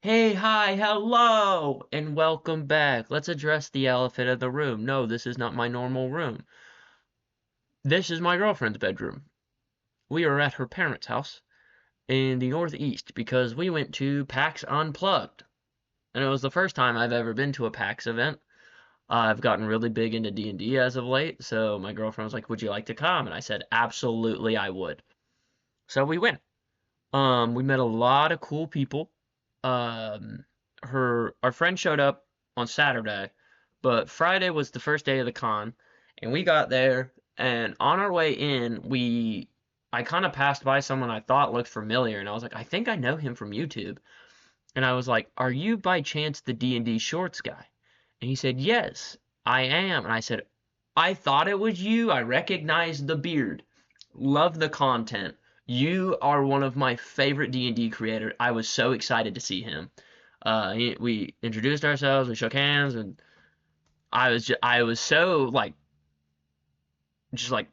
Hey, hi, hello, and welcome back. Let's address the elephant in the room. No, this is not my normal room. This is my girlfriend's bedroom. We are at her parents' house in the Northeast because we went to PAX Unplugged. And it was the first time I've ever been to a PAX event. I've gotten really big into D&D as of late, so my girlfriend was like, "Would you like to come?" And I said, "Absolutely, I would." So we went. We met a lot of cool people. Um, our friend showed up on Saturday, but Friday was the first day of the con, and we got there, and on our way in, I kind of passed by someone I thought looked familiar, and I was like, I think I know him from YouTube, and I was like, "Are you by chance the D&D Shorts guy?" And he said, "Yes, I am," and I said, "I thought it was you. I recognized the beard. Love the content. You are one of my favorite D&D creators." I was so excited to see him. We introduced ourselves, we shook hands, and I was so just like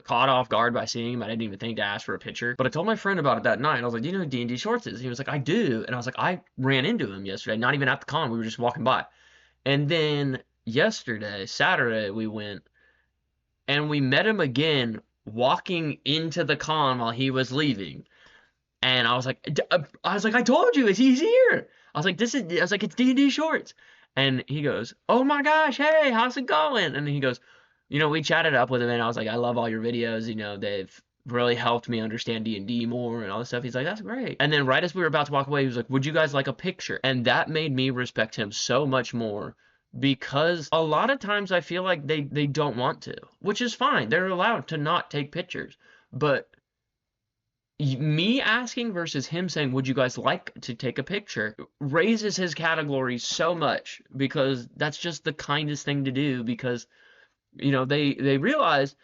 caught off guard by seeing him. I didn't even think to ask for a picture. But I told my friend about it that night. I was like, "Do you know who D&D Shorts is?" He was like, "I do." And I was like, "I ran into him yesterday, not even at the con. We were just walking by." And then yesterday, Saturday, we went and we met him again walking into the con while he was leaving. And I told you, he's here. I was like, "It's D&D Shorts." And he goes, "Oh my gosh, hey, how's it going?" And he goes, we chatted up with him, and I was like, "I love all your videos. They've really helped me understand D&D more and all this stuff." He's like, "That's great." And then right as we were about to walk away, he was like, "Would you guys like a picture?" And that made me respect him so much more because a lot of times I feel like they don't want to, which is fine. They're allowed to not take pictures. But me asking versus him saying, "Would you guys like to take a picture?" raises his category so much because that's just the kindest thing to do because, they realize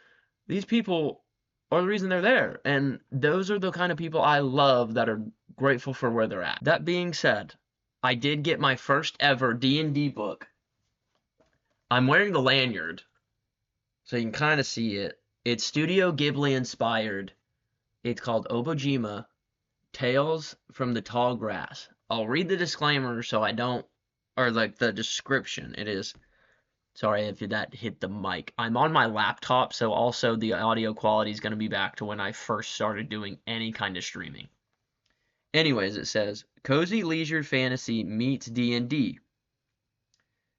these people are the reason they're there. And those are the kind of people I love that are grateful for where they're at. That being said, I did get my first ever D&D book. I'm wearing the lanyard, so you can kind of see it. It's Studio Ghibli inspired. It's called Obojima Tales from the Tall Grass. I'll read the disclaimer so I don't, or like the description. It is, sorry if that hit the mic. I'm on my laptop, so also the audio quality is going to be back to when I first started doing any kind of streaming. Anyways, it says, "Cozy leisure fantasy meets D&D.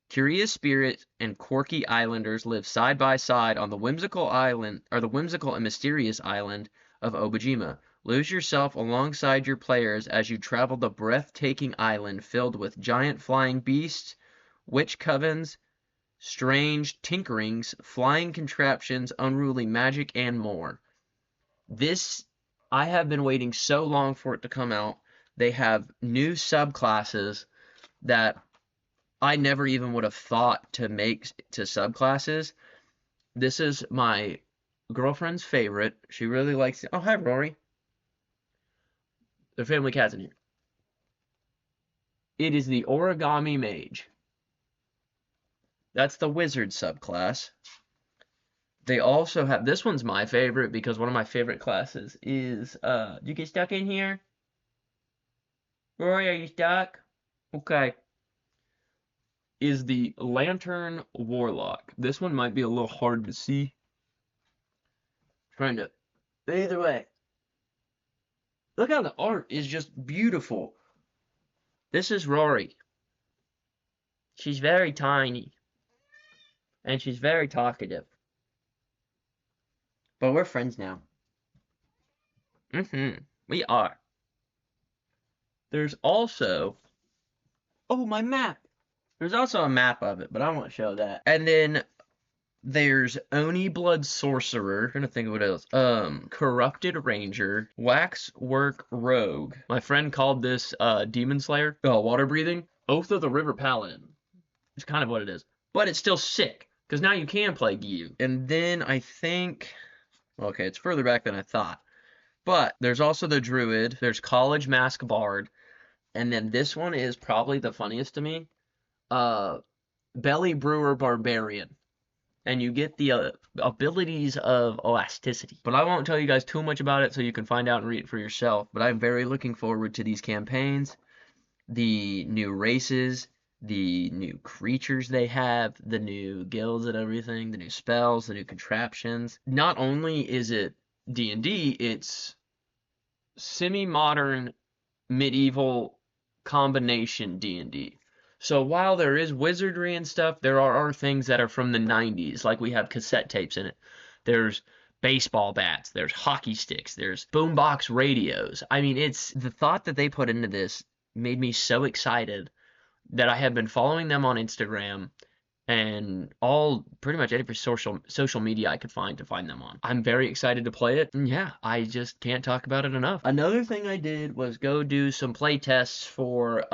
Curious spirits and quirky islanders live side by side on the whimsical and mysterious island of Obajima. Lose yourself alongside your players as you travel the breathtaking island filled with giant flying beasts, witch covens, strange tinkerings, flying contraptions, unruly magic, and more." This, I have been waiting so long for it to come out. They have new subclasses that I never even would have thought to make to subclasses. This is my girlfriend's favorite. She really likes it. Oh, hi, Rory. The family cat's in here. It is the Origami Mage. That's the wizard subclass. They also have, this one's my favorite because one of my favorite classes is, did you get stuck in here? Rory, are you stuck? Okay. Is the Lantern Warlock. This one might be a little hard to see. Trying to, either way. Look how the art is just beautiful. This is Rory. She's very tiny. And she's very talkative. But we're friends now. We are. There's also... Oh, my map! There's also a map of it, but I won't show that. And then there's Oni Blood Sorcerer. I'm trying to think of what else. Corrupted Ranger. Waxwork Rogue. My friend called this Demon Slayer. Water Breathing. Oath of the River Paladin. It's kind of what it is. But it's still sick. Because now you can play Gyu. And then I think... Okay, it's further back than I thought. But there's also the Druid. There's College Mask Bard. And then this one is probably the funniest to me. Belly Brewer Barbarian. And you get the abilities of elasticity. But I won't tell you guys too much about it so you can find out and read it for yourself. But I'm very looking forward to these campaigns. the new races, the new creatures they have, the new guilds and everything, the new spells, the new contraptions. Not only is it D&D, it's semi-modern medieval combination D&D. So while there is wizardry and stuff, there are things that are from the 90s, like we have cassette tapes in it. There's baseball bats, there's hockey sticks, there's boombox radios. I mean, it's the thought that they put into this made me so excited that I have been following them on Instagram and all pretty much any social media I could find to find them on. I'm very excited to play it. And yeah, I just can't talk about it enough. Another thing I did was go do some play tests for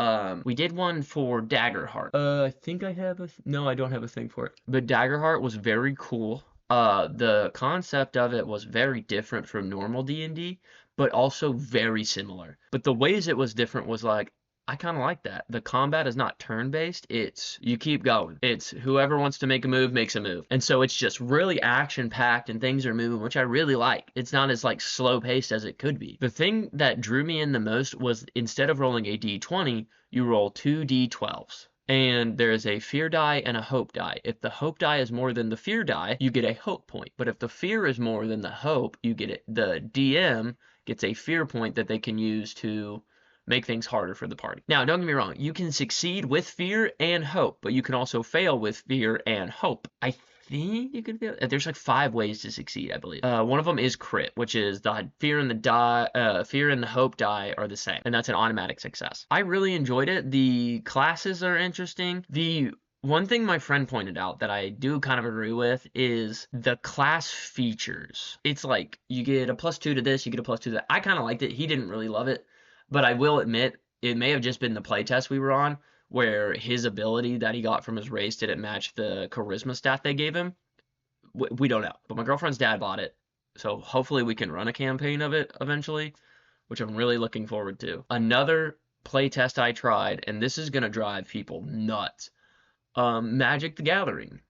we did one for Daggerheart. I think I have no, I don't have a thing for it. But Daggerheart was very cool. The concept of it was very different from normal D&D, but also very similar. But the ways it was different was like I kind of like that. The combat is not turn-based. It's you keep going. It's whoever wants to make a move makes a move. And so it's just really action-packed and things are moving, which I really like. It's not as like slow-paced as it could be. The thing that drew me in the most was instead of rolling a d20, you roll two d12s. And there's a fear die and a hope die. If the hope die is more than the fear die, you get a hope point. But if the fear is more than the hope, you get it. The DM gets a fear point that they can use to make things harder for the party. Now, don't get me wrong, you can succeed with fear and hope, but you can also fail with fear and hope. I think you can fail. There's like 5 ways to succeed, I believe. One of them is crit, which is the fear and the hope die are the same, and that's an automatic success. I really enjoyed it. The classes are interesting. The one thing my friend pointed out that I do kind of agree with is the class features. It's like you get a +2 to this, you get a +2 to that. I kind of liked it. He didn't really love it. But I will admit, it may have just been the playtest we were on, where his ability that he got from his race didn't match the charisma stat they gave him. We don't know. But my girlfriend's dad bought it, so hopefully we can run a campaign of it eventually, which I'm really looking forward to. Another playtest I tried, and this is going to drive people nuts, Magic the Gathering.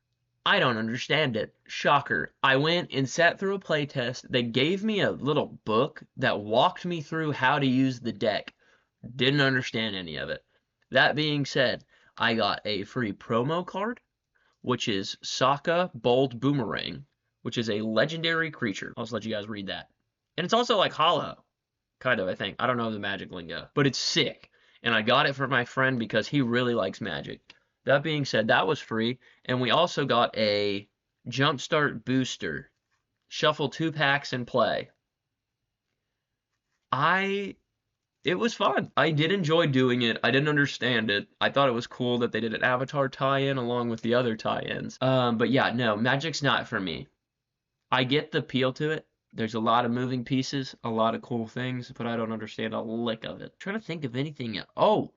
I don't understand it. Shocker. I went and sat through a playtest. They gave me a little book that walked me through how to use the deck. Didn't understand any of it. That being said, I got a free promo card, which is Sokka Bold Boomerang, which is a legendary creature. I'll just let you guys read that. And it's also like hollow. Kind of, I think. I don't know the magic lingo. But it's sick. And I got it for my friend because he really likes Magic. That being said, that was free, and we also got a Jumpstart booster. Shuffle 2 packs and play. It was fun. I did enjoy doing it. I didn't understand it. I thought it was cool that they did an Avatar tie-in along with the other tie-ins. But yeah, no, Magic's not for me. I get the appeal to it. There's a lot of moving pieces, a lot of cool things, but I don't understand a lick of it. I'm trying to think of anything else. Oh,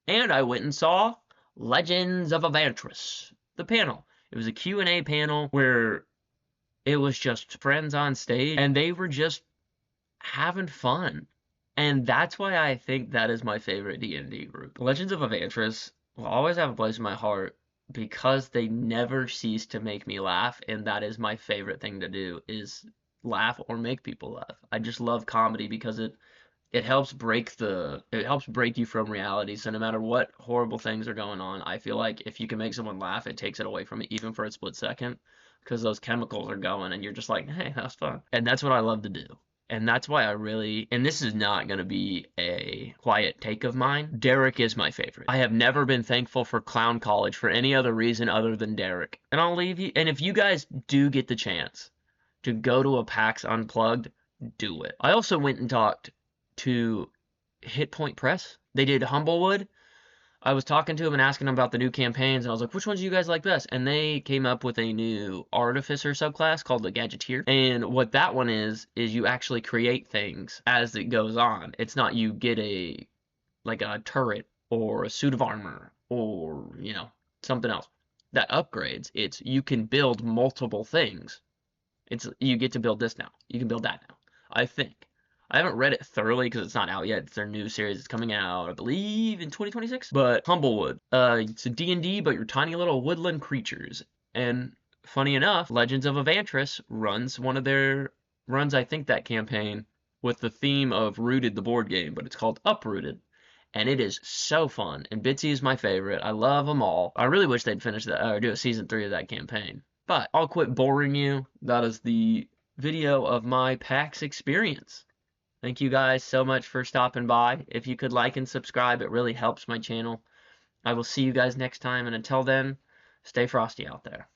and I went and saw Legends of Avantris, the panel. It was a Q&A panel where it was just friends on stage, and they were just having fun. And that's why I think that is my favorite D&D group. Legends of Avantris will always have a place in my heart because they never cease to make me laugh, and that is my favorite thing to do, is laugh or make people laugh. I just love comedy because it helps break you from reality. So no matter what horrible things are going on, I feel like if you can make someone laugh, it takes it away from it even for a split second, because those chemicals are going and you're just like, hey, that's fun. And that's what I love to do. And that's why and this is not going to be a quiet take of mine, Derek is my favorite. I have never been thankful for Clown College for any other reason other than Derek. And I'll leave you, and if you guys do get the chance to go to a PAX Unplugged, do it. I also went and talked to Hit Point Press. They did Humblewood. I was talking to them and asking them about the new campaigns, and I was like, which ones do you guys like best? And they came up with a new Artificer subclass called the Gadgeteer. And what that one is you actually create things as it goes on. It's not you get a turret or a suit of armor or, something else that upgrades. It's you can build multiple things. You get to build this now. You can build that now, I think. I haven't read it thoroughly because it's not out yet. It's their new series. It's coming out, I believe, in 2026. But Humblewood. It's a D&D, but you're tiny little woodland creatures. And funny enough, Legends of Avantris runs, I think, that campaign with the theme of Rooted, the board game, but it's called Uprooted. and it is so fun. And Bitsy is my favorite. I love them all. I really wish they'd finish that or do a season 3 of that campaign. But I'll quit boring you. That is the video of my PAX experience. Thank you guys so much for stopping by. If you could like and subscribe, it really helps my channel. I will see you guys next time, and until then, stay frosty out there.